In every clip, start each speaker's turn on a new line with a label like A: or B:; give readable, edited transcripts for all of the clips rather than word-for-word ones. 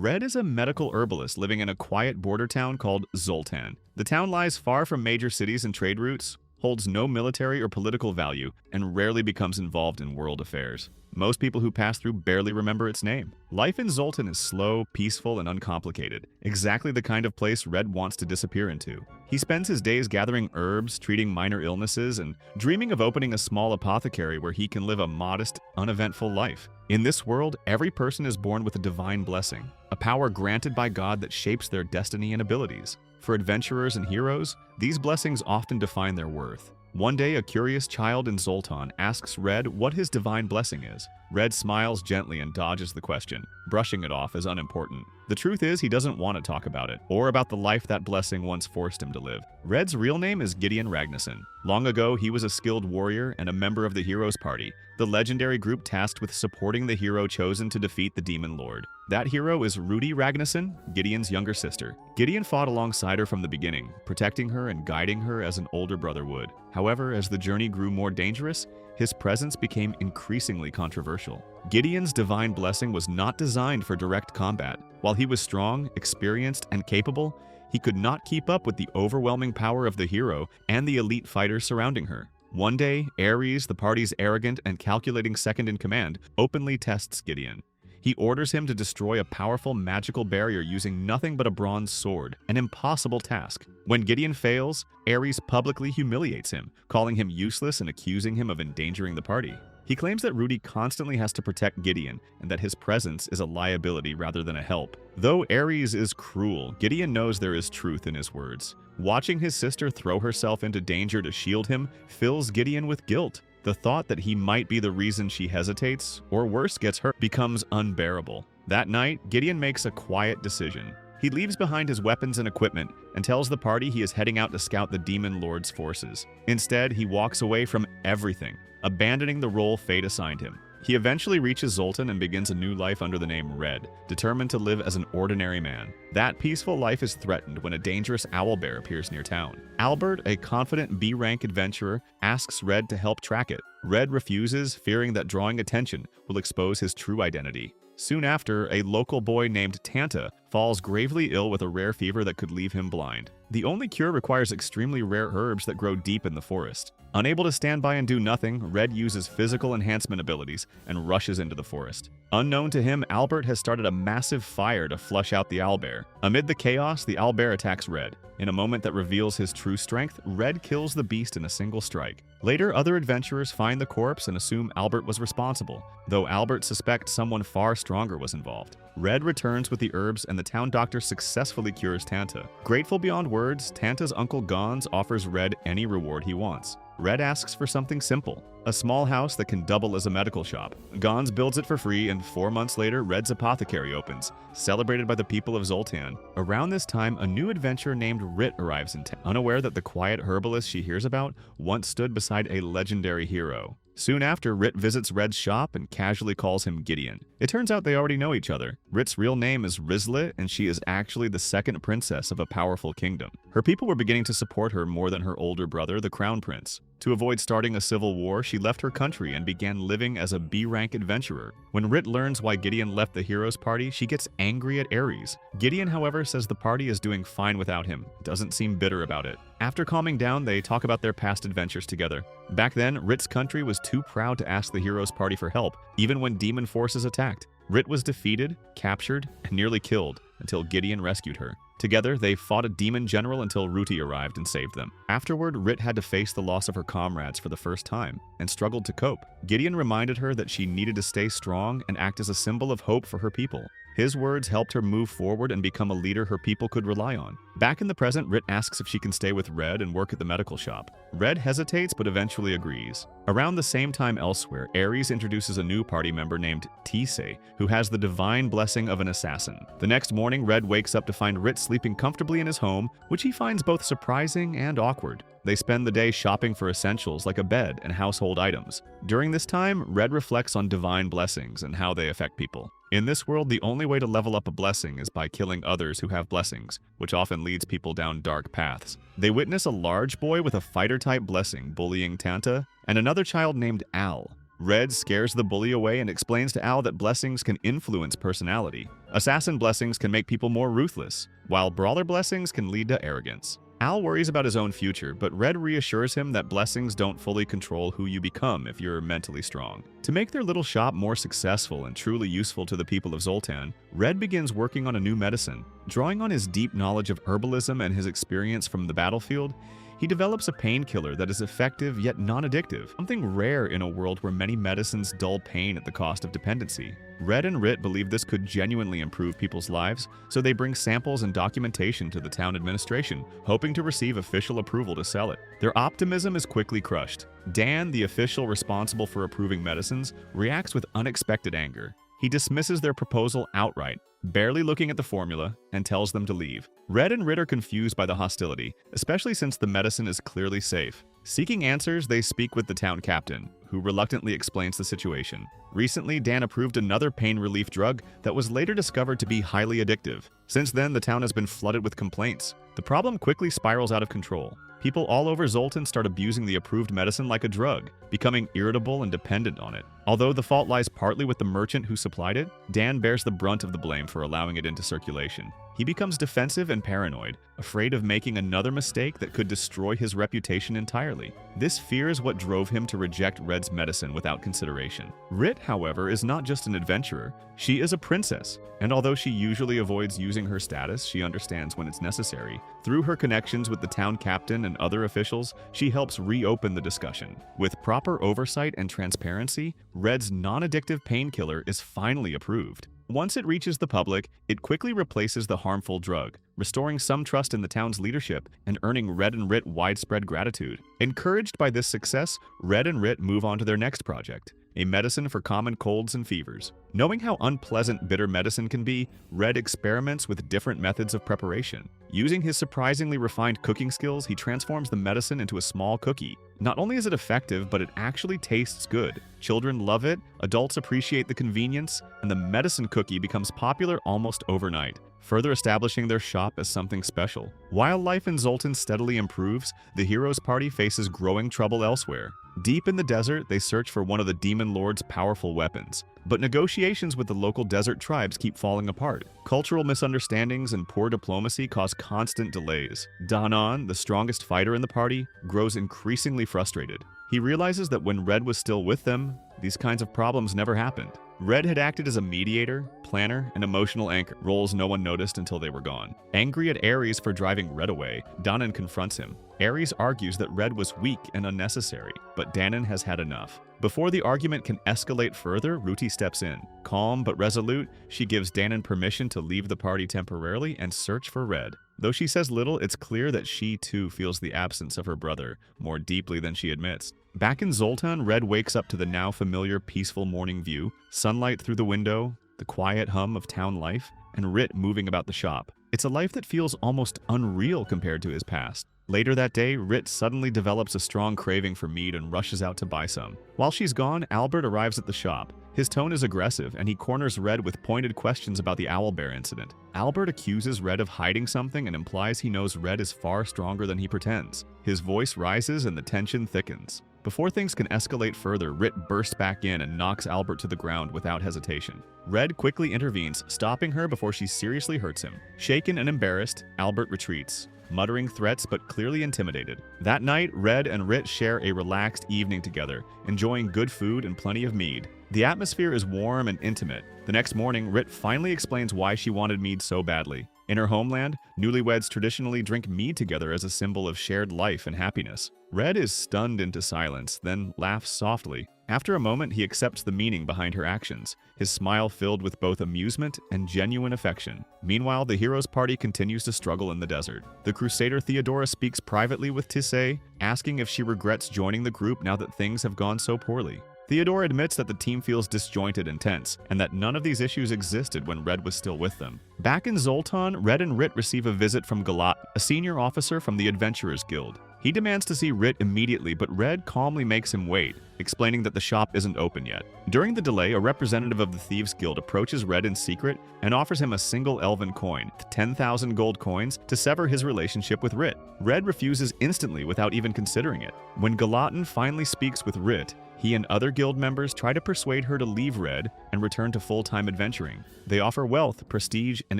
A: Red is a medical herbalist living in a quiet border town called Zoltan. The town lies far from major cities and trade routes, holds no military or political value, and rarely becomes involved in world affairs. Most people who pass through barely remember its name. Life in Zoltan is slow, peaceful, and uncomplicated, exactly the kind of place Red wants to disappear into. He spends his days gathering herbs, treating minor illnesses, and dreaming of opening a small apothecary where he can live a modest, uneventful life. In this world, every person is born with a divine blessing, a power granted by God that shapes their destiny and abilities. For adventurers and heroes, these blessings often define their worth. One day, a curious child in Zoltan asks Red what his divine blessing is. Red smiles gently and dodges the question, brushing it off as unimportant. The truth is, he doesn't want to talk about it, or about the life that blessing once forced him to live. Red's real name is Gideon Ragnarsson. Long ago, he was a skilled warrior and a member of the Heroes Party, the legendary group tasked with supporting the hero chosen to defeat the Demon Lord. That hero is Ruti Ragnarsson, Gideon's younger sister. Gideon fought alongside her from the beginning, protecting her and guiding her as an older brother would. However, as the journey grew more dangerous, his presence became increasingly controversial. Gideon's divine blessing was not designed for direct combat. While he was strong, experienced, and capable, he could not keep up with the overwhelming power of the hero and the elite fighters surrounding her. One day, Ares, the party's arrogant and calculating second-in-command, openly tests Gideon. He orders him to destroy a powerful magical barrier using nothing but a bronze sword, an impossible task. When Gideon fails, Ares publicly humiliates him, calling him useless and accusing him of endangering the party. He claims that Ruti constantly has to protect Gideon and that his presence is a liability rather than a help. Though Ares is cruel, Gideon knows there is truth in his words. Watching his sister throw herself into danger to shield him fills Gideon with guilt. The thought that he might be the reason she hesitates, or worse, gets hurt, becomes unbearable. That night, Gideon makes a quiet decision. He leaves behind his weapons and equipment and tells the party he is heading out to scout the Demon Lord's forces. Instead, he walks away from everything, abandoning the role fate assigned him. He eventually reaches Zoltan and begins a new life under the name Red, determined to live as an ordinary man. That peaceful life is threatened when a dangerous owlbear appears near town. Albert, a confident B-rank adventurer, asks Red to help track it. Red refuses, fearing that drawing attention will expose his true identity. Soon after, a local boy named Tanta falls gravely ill with a rare fever that could leave him blind. The only cure requires extremely rare herbs that grow deep in the forest. Unable to stand by and do nothing, Red uses physical enhancement abilities and rushes into the forest. Unknown to him, Albert has started a massive fire to flush out the owlbear. Amid the chaos, the owlbear attacks Red. In a moment that reveals his true strength, Red kills the beast in a single strike. Later, other adventurers find the corpse and assume Albert was responsible, though Albert suspects someone far stronger was involved. Red returns with the herbs and the town doctor successfully cures Tanta. Grateful beyond words, Tanta's uncle Gons offers Red any reward he wants. Red asks for something simple, a small house that can double as a medical shop. Gons builds it for free, and 4 months later, Red's apothecary opens, celebrated by the people of Zoltan. Around this time, a new adventurer named Rit arrives in town, unaware that the quiet herbalist she hears about once stood beside a legendary hero. Soon after, Rit visits Red's shop and casually calls him Gideon. It turns out they already know each other. Rit's real name is Rizlet, and she is actually the second princess of a powerful kingdom. Her people were beginning to support her more than her older brother, the crown prince. To avoid starting a civil war, she left her country and began living as a B-rank adventurer. When Rit learns why Gideon left the Heroes Party, she gets angry at Ares. Gideon, however, says the party is doing fine without him, doesn't seem bitter about it. After calming down, they talk about their past adventures together. Back then, Rit's country was too proud to ask the Heroes Party for help, even when demon forces attacked. Rit was defeated, captured, and nearly killed until Gideon rescued her. Together, they fought a demon general until Ruti arrived and saved them. Afterward, Rit had to face the loss of her comrades for the first time and struggled to cope. Gideon reminded her that she needed to stay strong and act as a symbol of hope for her people. His words helped her move forward and become a leader her people could rely on. Back in the present, Rit asks if she can stay with Red and work at the medical shop. Red hesitates but eventually agrees. Around the same time elsewhere, Ares introduces a new party member named Tisei, who has the divine blessing of an assassin. The next morning, Red wakes up to find Rit sleeping comfortably in his home, which he finds both surprising and awkward. They spend the day shopping for essentials like a bed and household items. During this time, Red reflects on divine blessings and how they affect people. In this world, the only way to level up a blessing is by killing others who have blessings, which often leads people down dark paths. They witness a large boy with a fighter-type blessing bullying Tanta, and another child named Al. Red scares the bully away and explains to Al that blessings can influence personality. Assassin blessings can make people more ruthless, while brawler blessings can lead to arrogance. Al worries about his own future, but Red reassures him that blessings don't fully control who you become if you're mentally strong. To make their little shop more successful and truly useful to the people of Zoltan, Red begins working on a new medicine. Drawing on his deep knowledge of herbalism and his experience from the battlefield, he develops a painkiller that is effective yet non-addictive, something rare in a world where many medicines dull pain at the cost of dependency. Red and Rit believe this could genuinely improve people's lives, so they bring samples and documentation to the town administration, hoping to receive official approval to sell it. Their optimism is quickly crushed. Dan, the official responsible for approving medicines, reacts with unexpected anger. He dismisses their proposal outright, barely looking at the formula, and tells them to leave. Red and Rit are confused by the hostility, especially since the medicine is clearly safe. Seeking answers, they speak with the town captain, who reluctantly explains the situation. Recently, Dan approved another pain relief drug that was later discovered to be highly addictive. Since then, the town has been flooded with complaints. The problem quickly spirals out of control. People all over Zoltan start abusing the approved medicine like a drug, becoming irritable and dependent on it. Although the fault lies partly with the merchant who supplied it, Dan bears the brunt of the blame for allowing it into circulation. He becomes defensive and paranoid, afraid of making another mistake that could destroy his reputation entirely. This fear is what drove him to reject Red's medicine without consideration. Rit, however, is not just an adventurer. She is a princess, and although she usually avoids using her status, she understands when it's necessary. Through her connections with the town captain and other officials, she helps reopen the discussion. With proper oversight and transparency, Red's non-addictive painkiller is finally approved. Once it reaches the public, it quickly replaces the harmful drug, restoring some trust in the town's leadership and earning Red and Rit widespread gratitude. Encouraged by this success, Red and Rit move on to their next project, a medicine for common colds and fevers. Knowing how unpleasant bitter medicine can be, Red experiments with different methods of preparation. Using his surprisingly refined cooking skills, he transforms the medicine into a small cookie. Not only is it effective, but it actually tastes good. Children love it, adults appreciate the convenience, and the medicine cookie becomes popular almost overnight, further establishing their shop as something special. While life in Zoltan steadily improves, the hero's party faces growing trouble elsewhere. Deep in the desert, they search for one of the demon lord's powerful weapons. But negotiations with the local desert tribes keep falling apart. Cultural misunderstandings and poor diplomacy cause constant delays. Danan, the strongest fighter in the party, grows increasingly frustrated. He realizes that when Red was still with them, these kinds of problems never happened. Red had acted as a mediator, planner, and emotional anchor, roles no one noticed until they were gone. Angry at Ares for driving Red away, Danan confronts him. Ares argues that Red was weak and unnecessary, but Danan has had enough. Before the argument can escalate further, Ruti steps in. Calm but resolute, she gives Danan permission to leave the party temporarily and search for Red. Though she says little, it's clear that she too feels the absence of her brother more deeply than she admits. Back in Zoltan, Red wakes up to the now familiar peaceful morning view, sunlight through the window, the quiet hum of town life, and Rit moving about the shop. It's a life that feels almost unreal compared to his past. Later that day, Rit suddenly develops a strong craving for meat and rushes out to buy some. While she's gone, Albert arrives at the shop. His tone is aggressive, and he corners Red with pointed questions about the owlbear incident. Albert accuses Red of hiding something and implies he knows Red is far stronger than he pretends. His voice rises and the tension thickens. Before things can escalate further, Rit bursts back in and knocks Albert to the ground without hesitation. Red quickly intervenes, stopping her before she seriously hurts him. Shaken and embarrassed, Albert retreats, muttering threats but clearly intimidated. That night, Red and Rit share a relaxed evening together, enjoying good food and plenty of mead. The atmosphere is warm and intimate. The next morning, Rit finally explains why she wanted mead so badly. In her homeland, newlyweds traditionally drink mead together as a symbol of shared life and happiness. Red is stunned into silence, then laughs softly. After a moment, he accepts the meaning behind her actions, his smile filled with both amusement and genuine affection. Meanwhile, the hero's party continues to struggle in the desert. The crusader Theodora speaks privately with Tissae, asking if she regrets joining the group now that things have gone so poorly. Theodora admits that the team feels disjointed and tense, and that none of these issues existed when Red was still with them. Back in Zoltan, Red and Rit receive a visit from Galat, a senior officer from the Adventurers Guild. He demands to see Rit immediately, but Red calmly makes him wait, explaining that the shop isn't open yet. During the delay, a representative of the Thieves Guild approaches Red in secret and offers him a single elven coin, 10,000 gold coins, to sever his relationship with Rit. Red refuses instantly without even considering it. When Gallatin finally speaks with Rit, He and other guild members try to persuade her to leave Red and return to full-time adventuring. They offer wealth, prestige, and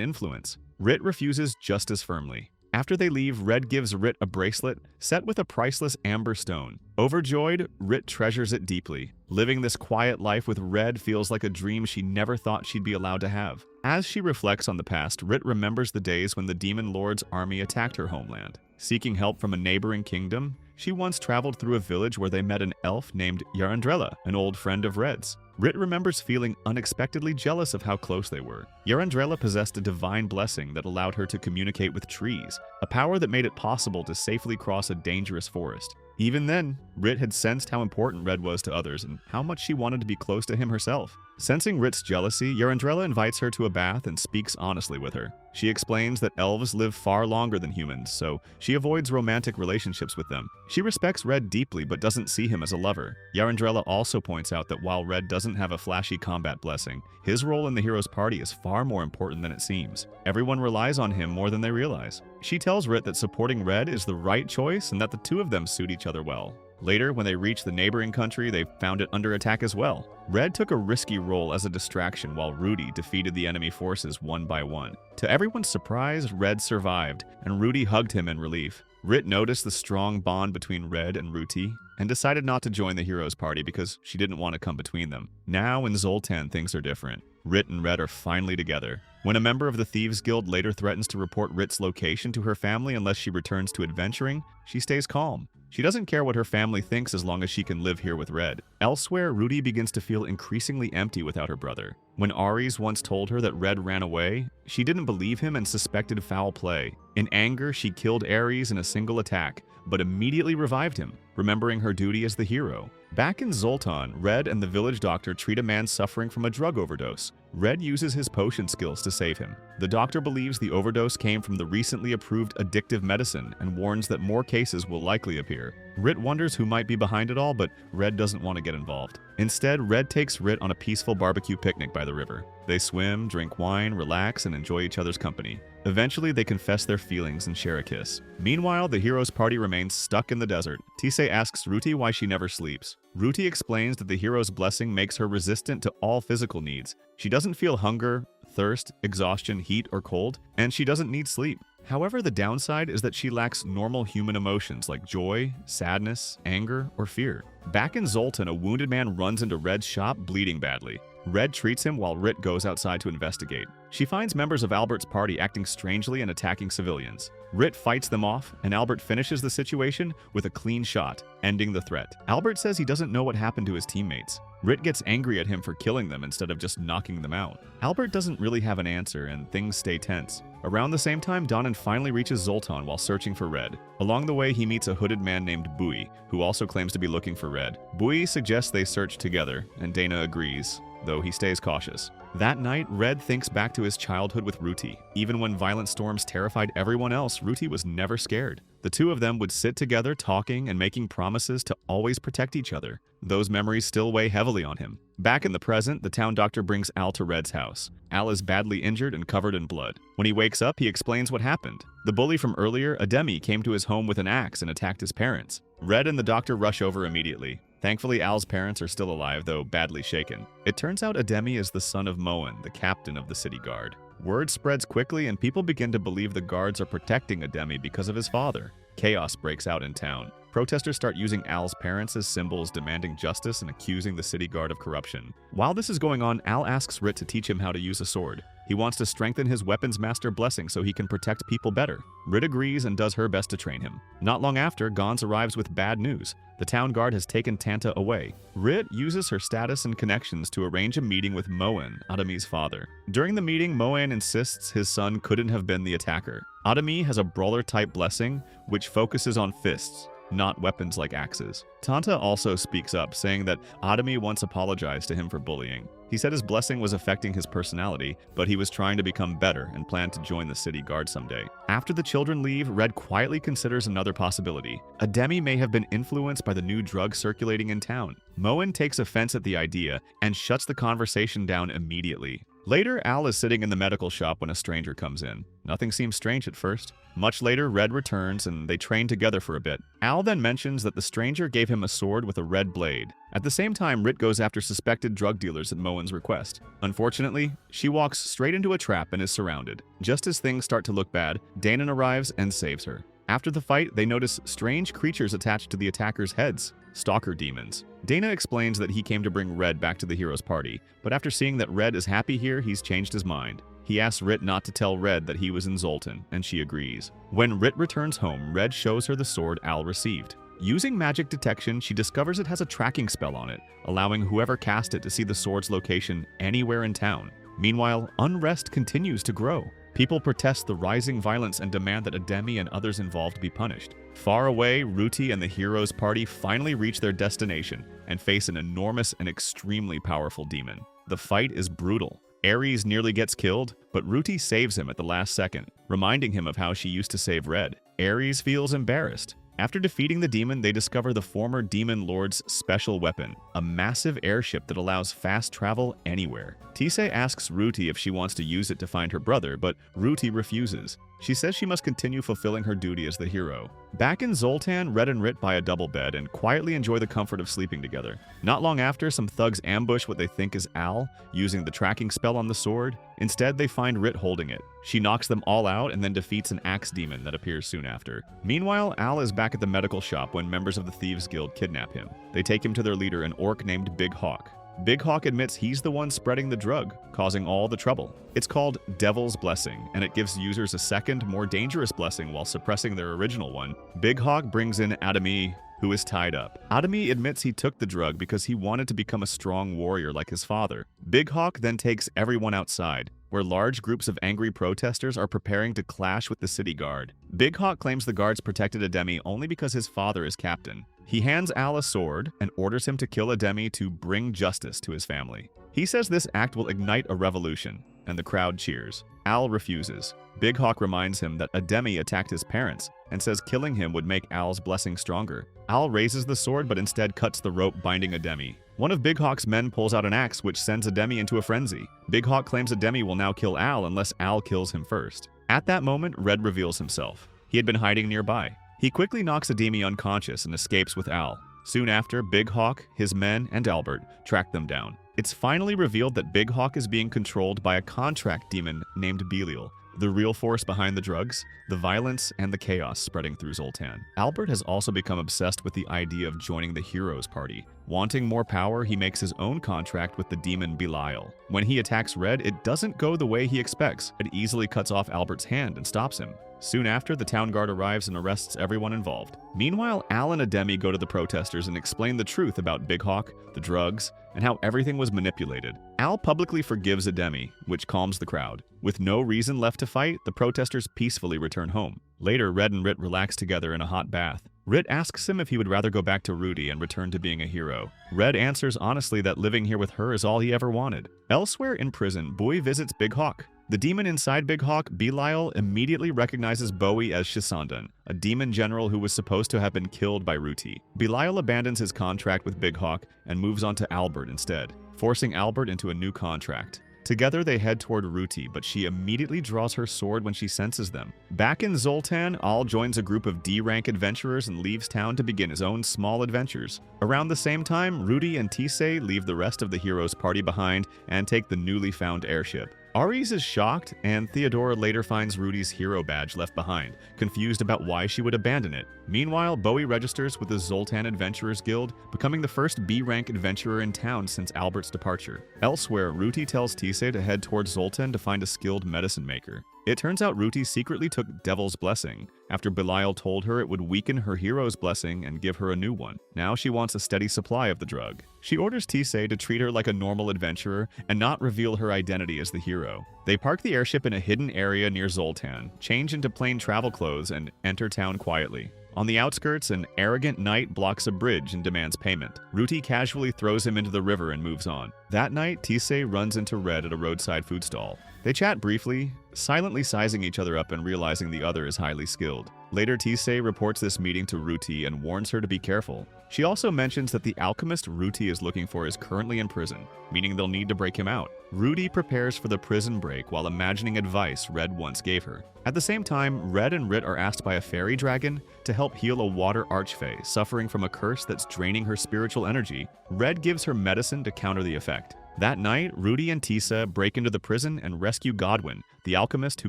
A: influence. Rit refuses just as firmly. After they leave, Red gives Rit a bracelet set with a priceless amber stone. Overjoyed, Rit treasures it deeply. Living this quiet life with Red feels like a dream she never thought she'd be allowed to have. As she reflects on the past, Rit remembers the days when the Demon Lord's army attacked her homeland. Seeking help from a neighboring kingdom, she once traveled through a village where they met an elf named Yarandrella, an old friend of Red's. Rit remembers feeling unexpectedly jealous of how close they were. Yarandrella possessed a divine blessing that allowed her to communicate with trees, a power that made it possible to safely cross a dangerous forest. Even then, Rit had sensed how important Red was to others and how much she wanted to be close to him herself. Sensing Rit's jealousy, Yarandrella invites her to a bath and speaks honestly with her. She explains that elves live far longer than humans, so she avoids romantic relationships with them. She respects Red deeply but doesn't see him as a lover. Yarandrella also points out that while Red doesn't have a flashy combat blessing, his role in the hero's party is far more important than it seems. Everyone relies on him more than they realize. She tells Rit that supporting Red is the right choice and that the two of them suit each other well. Later, when they reach the neighboring country, they found it under attack as well. Red took a risky role as a distraction while Ruti defeated the enemy forces one by one. To everyone's surprise, Red survived, and Ruti hugged him in relief. Rit noticed the strong bond between Red and Ruti and decided not to join the hero's party because she didn't want to come between them. Now in Zoltan, things are different. Rit and Red are finally together. When a member of the Thieves Guild later threatens to report Rit's location to her family unless she returns to adventuring, she stays calm. She doesn't care what her family thinks as long as she can live here with Red. Elsewhere, Ruti begins to feel increasingly empty without her brother. When Ares once told her that Red ran away, she didn't believe him and suspected foul play. In anger, she killed Ares in a single attack, but immediately revived him, remembering her duty as the hero. Back in Zoltan, Red and the village doctor treat a man suffering from a drug overdose. Red uses his potion skills to save him. The doctor believes the overdose came from the recently approved addictive medicine and warns that more cases will likely appear. Rit wonders who might be behind it all, but Red doesn't want to get involved. Instead, Red takes Rit on a peaceful barbecue picnic by the river. They swim, drink wine, relax, and enjoy each other's company. Eventually, they confess their feelings and share a kiss. Meanwhile, the hero's party remains stuck in the desert. Tisei asks Ruti why she never sleeps. Ruti explains that the hero's blessing makes her resistant to all physical needs. She doesn't feel hunger, thirst, exhaustion, heat, or cold, and she doesn't need sleep. However, the downside is that she lacks normal human emotions like joy, sadness, anger, or fear. Back in Zoltan, a wounded man runs into Red's shop bleeding badly. Red treats him while Rit goes outside to investigate. She finds members of Albert's party acting strangely and attacking civilians. Rit fights them off, and Albert finishes the situation with a clean shot, ending the threat. Albert says he doesn't know what happened to his teammates. Rit gets angry at him for killing them instead of just knocking them out. Albert doesn't really have an answer, and things stay tense. Around the same time, Donan finally reaches Zoltan while searching for Red. Along the way, he meets a hooded man named Bui, who also claims to be looking for Red. Bui suggests they search together, and Dana agrees, though he stays cautious. That night, Red thinks back to his childhood with Ruti. Even when violent storms terrified everyone else, Ruti was never scared. The two of them would sit together talking and making promises to always protect each other. Those memories still weigh heavily on him. Back in the present, the town doctor brings Al to Red's house. Al is badly injured and covered in blood. When he wakes up, he explains what happened. The bully from earlier, Ademi, came to his home with an axe and attacked his parents. Red and the doctor rush over immediately. Thankfully, Al's parents are still alive, though badly shaken. It turns out Ademi is the son of Moen, the captain of the city guard. Word spreads quickly and people begin to believe the guards are protecting Ademi because of his father. Chaos breaks out in town. Protesters start using Al's parents as symbols, demanding justice and accusing the city guard of corruption. While this is going on, Al asks Rit to teach him how to use a sword. He wants to strengthen his weapons master blessing so he can protect people better. Rit agrees and does her best to train him. Not long after, Gons arrives with bad news. The town guard has taken Tanta away. Rit uses her status and connections to arrange a meeting with Moen, Ademi's father. During the meeting, Moen insists his son couldn't have been the attacker. Ademi has a brawler-type blessing, which focuses on fists, not weapons like axes. Tanta also speaks up, saying that Ademi once apologized to him for bullying. He said his blessing was affecting his personality, but he was trying to become better and planned to join the city guard someday. After the children leave, Red quietly considers another possibility. Ademi may have been influenced by the new drug circulating in town. Moen takes offense at the idea and shuts the conversation down immediately. Later, Al is sitting in the medical shop when a stranger comes in. Nothing seems strange at first. Much later, Red returns and they train together for a bit. Al then mentions that the stranger gave him a sword with a red blade. At the same time, Rit goes after suspected drug dealers at Moen's request. Unfortunately, she walks straight into a trap and is surrounded. Just as things start to look bad, Danon arrives and saves her. After the fight, they notice strange creatures attached to the attackers' heads, stalker demons. Dana explains that he came to bring Red back to the hero's party, but after seeing that Red is happy here, he's changed his mind. He asks Rit not to tell Red that he was in Zoltan, and she agrees. When Rit returns home, Red shows her the sword Al received. Using magic detection, she discovers it has a tracking spell on it, allowing whoever cast it to see the sword's location anywhere in town. Meanwhile, unrest continues to grow. People protest the rising violence and demand that Ademi and others involved be punished. Far away, Ruti and the hero's party finally reach their destination and face an enormous and extremely powerful demon. The fight is brutal. Ares nearly gets killed, but Ruti saves him at the last second, reminding him of how she used to save Red. Ares feels embarrassed. After defeating the demon, they discover the former demon lord's special weapon, a massive airship that allows fast travel anywhere. Tisei asks Ruti if she wants to use it to find her brother, but Ruti refuses. She says she must continue fulfilling her duty as the hero. Back in Zoltan, Red and Rit buy a double bed and quietly enjoy the comfort of sleeping together. Not long after, some thugs ambush what they think is Al, using the tracking spell on the sword. Instead, they find Rit holding it. She knocks them all out and then defeats an axe demon that appears soon after. Meanwhile, Al is back at the medical shop when members of the Thieves Guild kidnap him. They take him to their leader, an orc named Big Hawk. Big Hawk admits he's the one spreading the drug, causing all the trouble. It's called Devil's Blessing, and it gives users a second, more dangerous blessing while suppressing their original one. Big Hawk brings in Ademi, who is tied up. Ademi admits he took the drug because he wanted to become a strong warrior like his father. Big Hawk then takes everyone outside, where large groups of angry protesters are preparing to clash with the city guard. Big Hawk claims the guards protected Ademi only because his father is captain. He hands Al a sword and orders him to kill Ademi to bring justice to his family. He says this act will ignite a revolution, and the crowd cheers. Al refuses. Big Hawk reminds him that Ademi attacked his parents and says killing him would make Al's blessing stronger. Al raises the sword but instead cuts the rope binding Ademi. One of Big Hawk's men pulls out an axe which sends Ademi into a frenzy. Big Hawk claims Ademi will now kill Al unless Al kills him first. At that moment, Red reveals himself. He had been hiding nearby. He quickly knocks Ademi unconscious and escapes with Al. Soon after, Big Hawk, his men, and Albert track them down. It's finally revealed that Big Hawk is being controlled by a contract demon named Belial, the real force behind the drugs, the violence, and the chaos spreading through Zoltan. Albert has also become obsessed with the idea of joining the hero's party. Wanting more power, he makes his own contract with the demon Belial. When he attacks Red, it doesn't go the way he expects. It easily cuts off Albert's hand and stops him. Soon after, the town guard arrives and arrests everyone involved. Meanwhile, Al and Ademi go to the protesters and explain the truth about Big Hawk, the drugs, and how everything was manipulated. Al publicly forgives Ademi, which calms the crowd. With no reason left to fight, the protesters peacefully return home. Later, Red and Rit relax together in a hot bath. Rit asks him if he would rather go back to Ruti and return to being a hero. Red answers honestly that living here with her is all he ever wanted. Elsewhere in prison, Bowie visits Big Hawk. The demon inside Big Hawk, Belial, immediately recognizes Bowie as Shisandan, a demon general who was supposed to have been killed by Ruti. Belial abandons his contract with Big Hawk and moves on to Albert instead, forcing Albert into a new contract. Together they head toward Ruti, but she immediately draws her sword when she senses them. Back in Zoltan, Al joins a group of D-rank adventurers and leaves town to begin his own small adventures. Around the same time, Ruti and Tisei leave the rest of the hero's party behind and take the newly found airship. Ares is shocked, and Theodora later finds Ruti's hero badge left behind, confused about why she would abandon it. Meanwhile, Bowie registers with the Zoltan Adventurers Guild, becoming the first B-rank adventurer in town since Albert's departure. Elsewhere, Ruti tells Tisei to head towards Zoltan to find a skilled medicine maker. It turns out Ruti secretly took Devil's Blessing, after Belial told her it would weaken her hero's blessing and give her a new one. Now she wants a steady supply of the drug. She orders Tisei to treat her like a normal adventurer and not reveal her identity as the hero. They park the airship in a hidden area near Zoltan, change into plain travel clothes, and enter town quietly. On the outskirts, an arrogant knight blocks a bridge and demands payment. Ruti casually throws him into the river and moves on. That night, Tisei runs into Red at a roadside food stall. They chat briefly, silently sizing each other up and realizing the other is highly skilled. Later, Tisei reports this meeting to Ruti and warns her to be careful. She also mentions that the alchemist Ruti is looking for is currently in prison, meaning they'll need to break him out. Ruti prepares for the prison break while imagining advice Red once gave her. At the same time, Red and Rit are asked by a fairy dragon to help heal a water archfey suffering from a curse that's draining her spiritual energy. Red gives her medicine to counter the effect. That night, Ruti and Tisa break into the prison and rescue Godwin, the alchemist who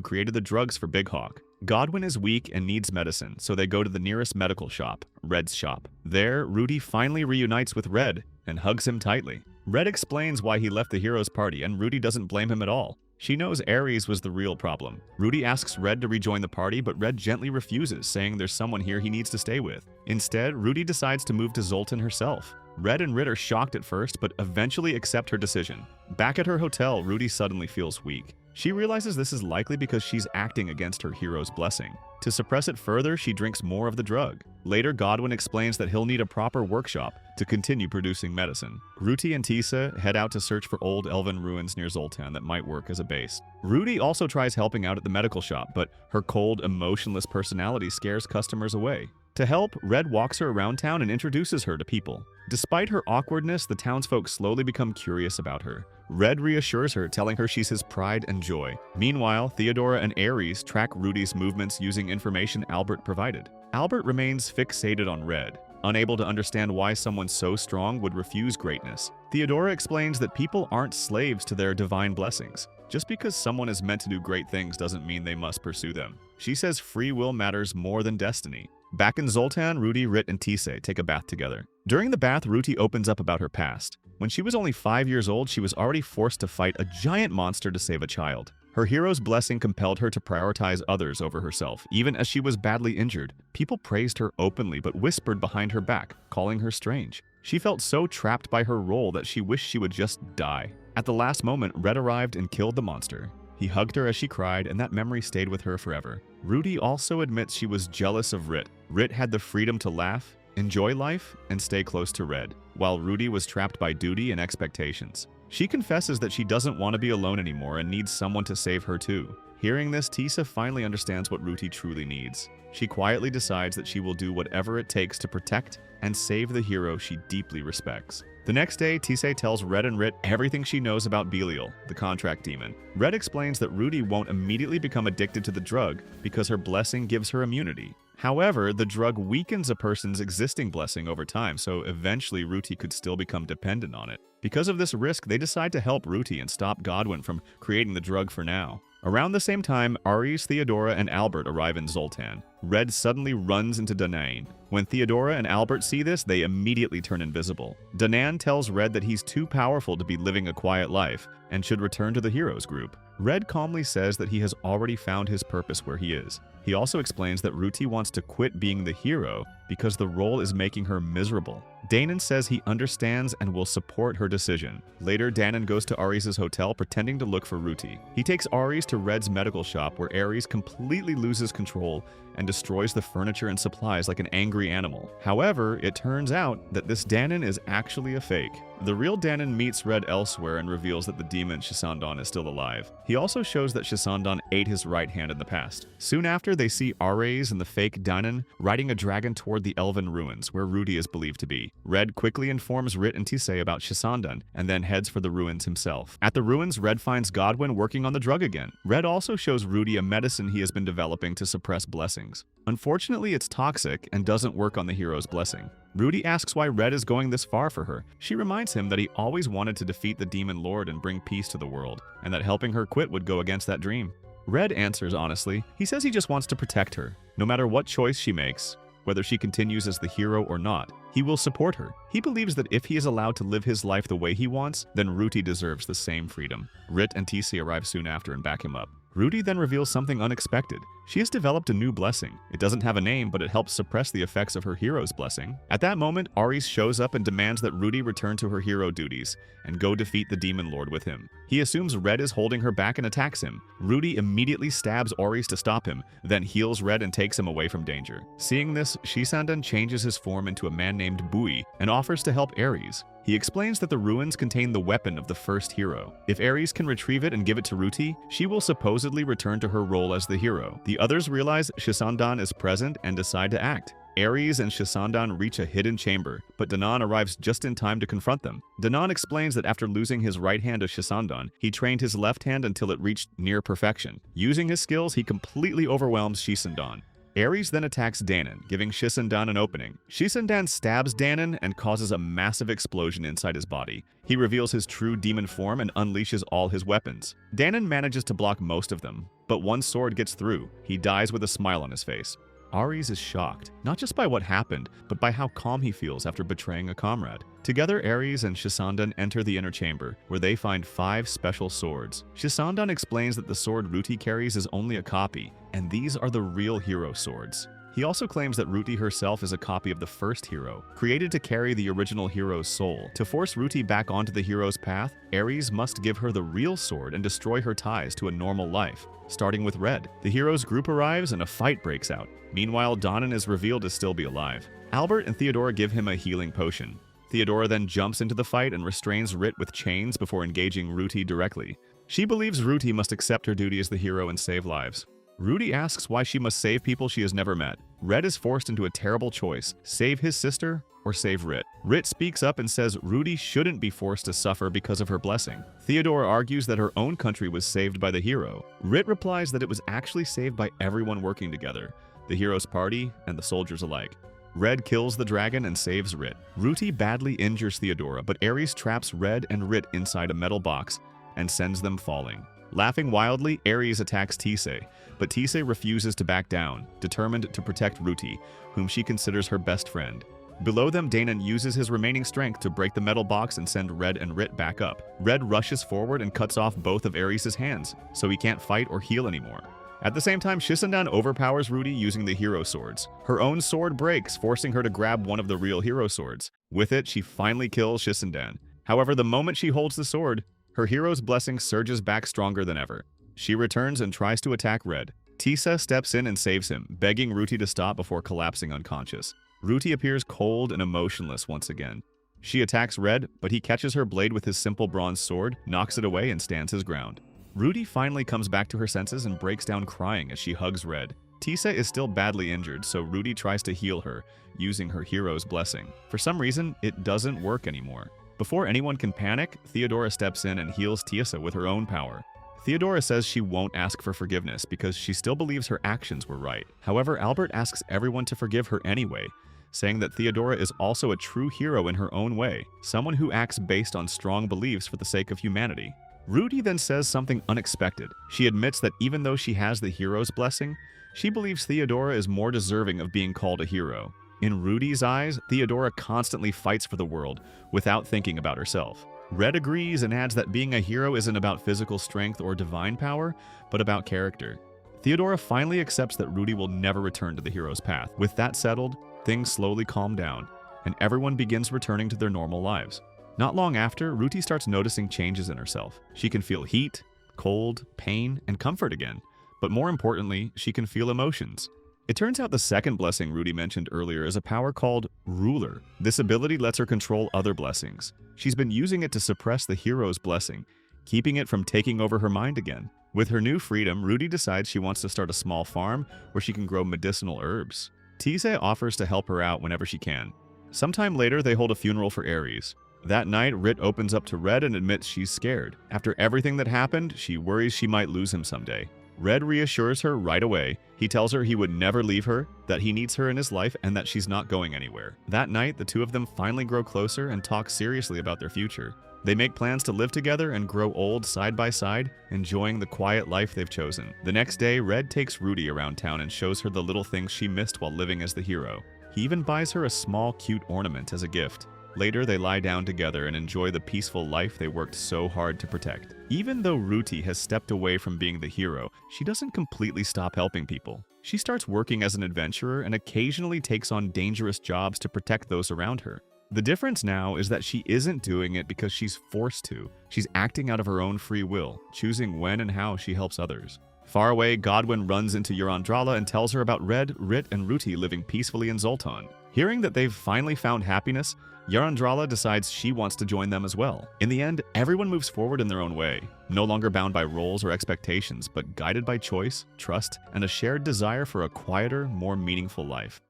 A: created the drugs for Big Hawk. Godwin is weak and needs medicine, so they go to the nearest medical shop, Red's shop. There, Ruti finally reunites with Red and hugs him tightly. Red explains why he left the hero's party, and Ruti doesn't blame him at all. She knows Ares was the real problem. Ruti asks Red to rejoin the party, but Red gently refuses, saying there's someone here he needs to stay with. Instead, Ruti decides to move to Zoltan herself. Red and Rit are shocked at first, but eventually accept her decision. Back at her hotel, Ruti suddenly feels weak. She realizes this is likely because she's acting against her hero's blessing. To suppress it further, she drinks more of the drug. Later, Godwin explains that he'll need a proper workshop to continue producing medicine. Ruti and Tisa head out to search for old elven ruins near Zoltan that might work as a base. Ruti also tries helping out at the medical shop, but her cold, emotionless personality scares customers away. To help, Red walks her around town and introduces her to people. Despite her awkwardness, the townsfolk slowly become curious about her. Red reassures her, telling her she's his pride and joy. Meanwhile, Theodora and Ares track Ruti's movements using information Albert provided. Albert remains fixated on Red, unable to understand why someone so strong would refuse greatness. Theodora explains that people aren't slaves to their divine blessings. Just because someone is meant to do great things doesn't mean they must pursue them. She says free will matters more than destiny. Back in Zoltan, Ruti, Rit, and Tisei take a bath together. During the bath, Ruti opens up about her past. When she was only 5 years old, she was already forced to fight a giant monster to save a child. Her hero's blessing compelled her to prioritize others over herself, even as she was badly injured. People praised her openly but whispered behind her back, calling her strange. She felt so trapped by her role that she wished she would just die. At the last moment, Red arrived and killed the monster. He hugged her as she cried, and that memory stayed with her forever. Ruti also admits she was jealous of Rit. Rit had the freedom to laugh, enjoy life, and stay close to Red, while Ruti was trapped by duty and expectations. She confesses that she doesn't want to be alone anymore and needs someone to save her too. Hearing this, Tisa finally understands what Ruti truly needs. She quietly decides that she will do whatever it takes to protect and save the hero she deeply respects. The next day, Tisei tells Red and Rit everything she knows about Belial, the contract demon. Red explains that Ruti won't immediately become addicted to the drug because her blessing gives her immunity. However, the drug weakens a person's existing blessing over time, so eventually Ruti could still become dependent on it. Because of this risk, they decide to help Ruti and stop Godwin from creating the drug for now. Around the same time, Ares, Theodora, and Albert arrive in Zoltan. Red suddenly runs into Danaan. When Theodora and Albert see this, they immediately turn invisible. Danaan tells Red that he's too powerful to be living a quiet life and should return to the heroes group. Red calmly says that he has already found his purpose where he is. He also explains that Ruti wants to quit being the hero because the role is making her miserable. Danaan says he understands and will support her decision. Later, Danaan goes to Ares' hotel pretending to look for Ruti. He takes Ares to Red's medical shop where Ares completely loses control and destroys the furniture and supplies like an angry animal. However, it turns out that this Danaan is actually a fake. The real Danaan meets Red elsewhere and reveals that the demon Shisandan is still alive. He also shows that Shisandan ate his right hand in the past. Soon after, they see Ares and the fake Danaan riding a dragon toward the elven ruins, where Ruti is believed to be. Red quickly informs Rit and Tisei about Shisandan, and then heads for the ruins himself. At the ruins, Red finds Godwin working on the drug again. Red also shows Ruti a medicine he has been developing to suppress blessings. Unfortunately, it's toxic and doesn't work on the hero's blessing. Ruti asks why Red is going this far for her. She reminds him that he always wanted to defeat the demon lord and bring peace to the world, and that helping her quit would go against that dream. Red answers honestly. He says he just wants to protect her. No matter what choice she makes, whether she continues as the hero or not, he will support her. He believes that if he is allowed to live his life the way he wants, then Ruti deserves the same freedom. Rit and Tisei arrive soon after and back him up. Ruti then reveals something unexpected. She has developed a new blessing. It doesn't have a name, but it helps suppress the effects of her hero's blessing. At that moment, Ares shows up and demands that Ruti return to her hero duties and go defeat the Demon Lord with him. He assumes Red is holding her back and attacks him. Ruti immediately stabs Ares to stop him, then heals Red and takes him away from danger. Seeing this, Shisandan changes his form into a man named Bui and offers to help Ares. He explains that the ruins contain the weapon of the first hero. If Ares can retrieve it and give it to Ruti, she will supposedly return to her role as the hero. The others realize Shisandan is present and decide to act. Ares and Shisandan reach a hidden chamber, but Danan arrives just in time to confront them. Danan explains that after losing his right hand to Shisandan, he trained his left hand until it reached near perfection. Using his skills, he completely overwhelms Shisandan. Ares then attacks Danan, giving Shisandan an opening. Shisandan stabs Danan and causes a massive explosion inside his body. He reveals his true demon form and unleashes all his weapons. Danan manages to block most of them, but one sword gets through. He dies with a smile on his face. Ares is shocked, not just by what happened, but by how calm he feels after betraying a comrade. Together, Ares and Shisandan enter the inner chamber, where they find 5 special swords. Shisandan explains that the sword Ruti carries is only a copy, and these are the real hero swords. He also claims that Ruti herself is a copy of the first hero, created to carry the original hero's soul. To force Ruti back onto the hero's path, Ares must give her the real sword and destroy her ties to a normal life. Starting with Red, the hero's group arrives and a fight breaks out. Meanwhile, Danan is revealed to still be alive. Albert and Theodora give him a healing potion. Theodora then jumps into the fight and restrains Rit with chains before engaging Ruti directly. She believes Ruti must accept her duty as the hero and save lives. Ruti asks why she must save people she has never met. Red is forced into a terrible choice: save his sister or save Rit. Rit speaks up and says Ruti shouldn't be forced to suffer because of her blessing. Theodora argues that her own country was saved by the hero. Rit replies that it was actually saved by everyone working together, the hero's party and the soldiers alike. Red kills the dragon and saves Rit. Ruti badly injures Theodora, but Ares traps Red and Rit inside a metal box and sends them falling. Laughing wildly, Ares attacks Tisei, but Tisei refuses to back down, determined to protect Ruti, whom she considers her best friend. Below them, Danan uses his remaining strength to break the metal box and send Red and Rit back up. Red rushes forward and cuts off both of Ares' hands, so he can't fight or heal anymore. At the same time, Shisandan overpowers Ruti using the hero swords. Her own sword breaks, forcing her to grab one of the real hero swords. With it, she finally kills Shisandan. However, the moment she holds the sword, her hero's blessing surges back stronger than ever. She returns and tries to attack Red. Tisa steps in and saves him, begging Ruti to stop before collapsing unconscious. Ruti appears cold and emotionless once again. She attacks Red, but he catches her blade with his simple bronze sword, knocks it away, and stands his ground. Ruti finally comes back to her senses and breaks down crying as she hugs Red. Tisa is still badly injured, so Ruti tries to heal her, using her hero's blessing. For some reason, it doesn't work anymore. Before anyone can panic, Theodora steps in and heals Tisa with her own power. Theodora says she won't ask for forgiveness because she still believes her actions were right. However, Albert asks everyone to forgive her anyway, saying that Theodora is also a true hero in her own way, someone who acts based on strong beliefs for the sake of humanity. Ruti then says something unexpected. She admits that even though she has the hero's blessing, she believes Theodora is more deserving of being called a hero. In Ruti's eyes, Theodora constantly fights for the world without thinking about herself. Red agrees and adds that being a hero isn't about physical strength or divine power, but about character. Theodora finally accepts that Ruti will never return to the hero's path. With that settled, things slowly calm down, and everyone begins returning to their normal lives. Not long after, Ruti starts noticing changes in herself. She can feel heat, cold, pain, and comfort again. But more importantly, she can feel emotions. It turns out the second blessing Ruti mentioned earlier is a power called Ruler. This ability lets her control other blessings. She's been using it to suppress the hero's blessing, keeping it from taking over her mind again. With her new freedom, Ruti decides she wants to start a small farm where she can grow medicinal herbs. Tisei offers to help her out whenever she can. Sometime later, they hold a funeral for Ares. That night, Rit opens up to Red and admits she's scared. After everything that happened, she worries she might lose him someday. Red reassures her right away. He tells her he would never leave her, that he needs her in his life, and that she's not going anywhere. That night, the two of them finally grow closer and talk seriously about their future. They make plans to live together and grow old side by side, enjoying the quiet life they've chosen. The next day, Red takes Ruti around town and shows her the little things she missed while living as the hero. He even buys her a small, cute ornament as a gift. Later, they lie down together and enjoy the peaceful life they worked so hard to protect. Even though Ruti has stepped away from being the hero, she doesn't completely stop helping people. She starts working as an adventurer and occasionally takes on dangerous jobs to protect those around her. The difference now is that she isn't doing it because she's forced to. She's acting out of her own free will, choosing when and how she helps others. Far away, Godwin runs into Yarandrala and tells her about Red, Rit, and Ruti living peacefully in Zoltan. Hearing that they've finally found happiness, Yarandrala decides she wants to join them as well. In the end, everyone moves forward in their own way, no longer bound by roles or expectations, but guided by choice, trust, and a shared desire for a quieter, more meaningful life.